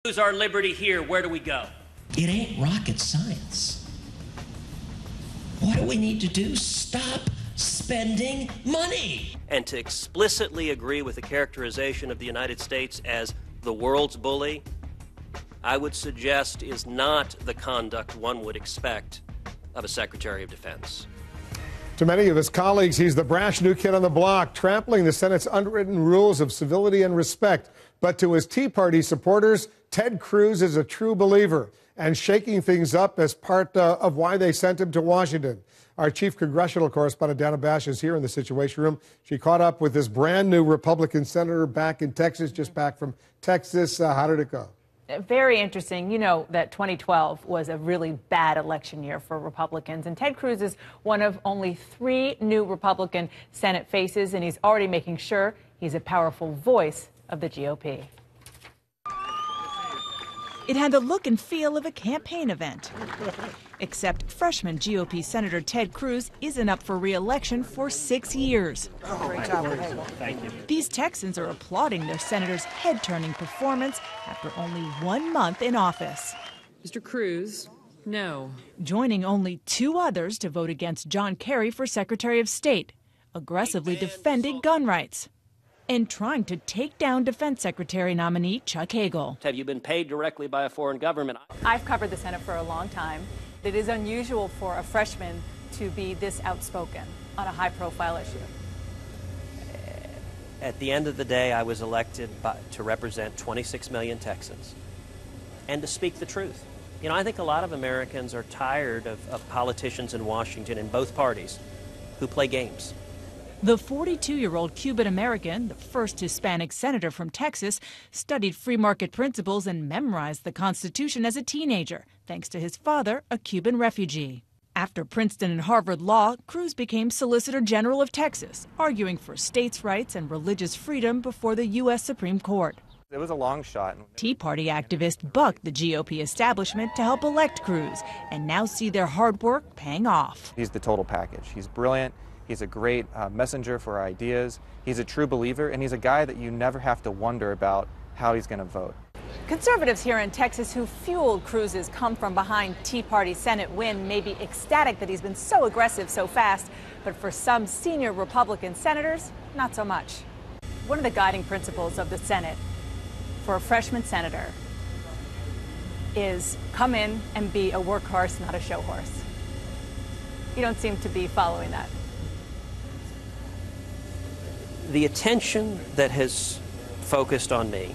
Lose our liberty here, where do we go? It ain't rocket science. What do we need to do? Stop spending money. And to explicitly agree with the characterization of the United States as the world's bully, I would suggest is not the conduct one would expect of a Secretary of Defense. To many of his colleagues, he's the brash new kid on the block, trampling the Senate's unwritten rules of civility and respect. But to his Tea Party supporters, Ted Cruz is a true believer and shaking things up as part of why they sent him to Washington. Our chief congressional correspondent, Dana Bash, is here in the Situation Room. She caught up with this brand new Republican senator back in Texas, just back from Texas. How did it go? Very interesting. You know that 2012 was a really bad election year for Republicans, and Ted Cruz is one of only 3 new Republican Senate faces, and he's already making sure he's a powerful voice of the GOP. It had the look and feel of a campaign event. Except freshman GOP Senator Ted Cruz isn't up for re-election for 6 years. Thank you. These Texans are applauding their senator's head-turning performance after only 1 month in office. Mr. Cruz, no. Joining only 2 others to vote against John Kerry for Secretary of State, aggressively defending gun rights and trying to take down Defense Secretary nominee Chuck Hagel. Have you been paid directly by a foreign government? I've covered the Senate for a long time. It is unusual for a freshman to be this outspoken on a high-profile issue. At the end of the day, I was elected to represent 26 million Texans and to speak the truth. You know, I think a lot of Americans are tired of politicians in Washington in both parties who play games. The 42-year-old Cuban-American, the first Hispanic senator from Texas, studied free market principles and memorized the Constitution as a teenager, thanks to his father, a Cuban refugee. After Princeton and Harvard Law, Cruz became Solicitor General of Texas, arguing for states' rights and religious freedom before the U.S. Supreme Court. It was a long shot. Tea Party activists bucked the GOP establishment to help elect Cruz and now see their hard work paying off. He's the total package. He's brilliant. He's a great messenger for ideas. He's a true believer, and he's a guy that you never have to wonder about how he's going to vote. Conservatives here in Texas who fueled Cruz's come-from-behind Tea Party Senate win may be ecstatic that he's been so aggressive so fast, but for some senior Republican senators, not so much. One of the guiding principles of the Senate for a freshman senator is come in and be a workhorse, not a show horse. You don't seem to be following that. The attention that has focused on me,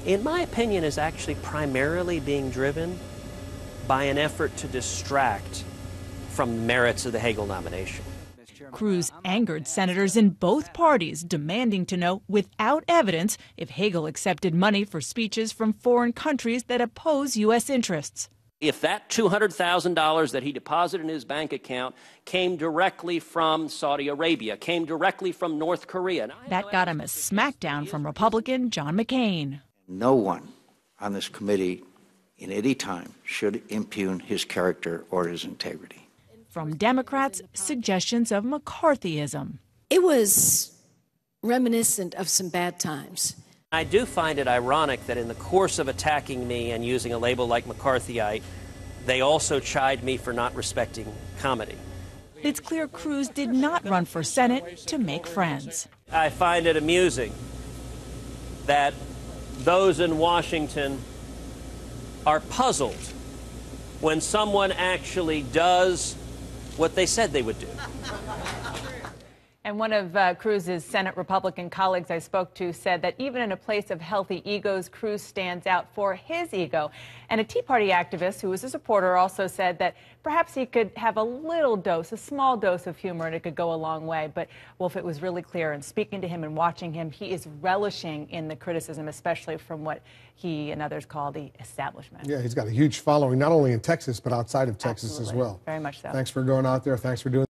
in my opinion, is actually primarily being driven by an effort to distract from the merits of the Hagel nomination. Cruz angered senators in both parties, demanding to know without evidence if Hagel accepted money for speeches from foreign countries that oppose U.S. interests. If that $200,000 that he deposited in his bank account came directly from Saudi Arabia, came directly from North Korea. That got him a smackdown from Republican John McCain. No one on this committee in any time should impugn his character or his integrity. From Democrats, suggestions of McCarthyism. It was reminiscent of some bad times. I do find it ironic that in the course of attacking me and using a label like McCarthyite, they also chide me for not respecting comedy. It's clear Cruz did not run for Senate to make friends. I find it amusing that those in Washington are puzzled when someone actually does what they said they would do. And one of Cruz's Senate Republican colleagues I spoke to said that even in a place of healthy egos, Cruz stands out for his ego. And a Tea Party activist who was a supporter also said that perhaps he could have a little dose, a small dose of humor, and it could go a long way. But, Wolf, it was really clear in speaking to him and watching him, he is relishing in the criticism, especially from what he and others call the establishment. Yeah, he's got a huge following, not only in Texas, but outside of Texas as well. Very much so. Thanks for going out there. Thanks for doing